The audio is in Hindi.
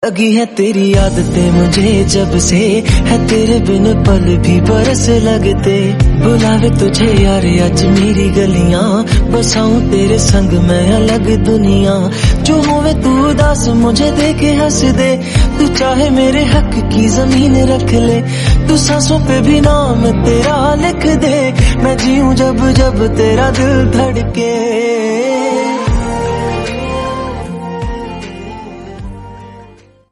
लगी है तेरी आदतें मुझे जब से, है तेरे बिन पल भी बरस लगते। बुलावे तुझे यार आज मेरी गलियां, बसाऊं तेरे संग मैं अलग दुनिया। जो होवे तू उदास मुझे देखे हंस दे, तू चाहे मेरे हक की जमीन रख ले। तू सांसों पे भी नाम तेरा लिख दे, मैं जीऊं जब जब तेरा दिल धड़के।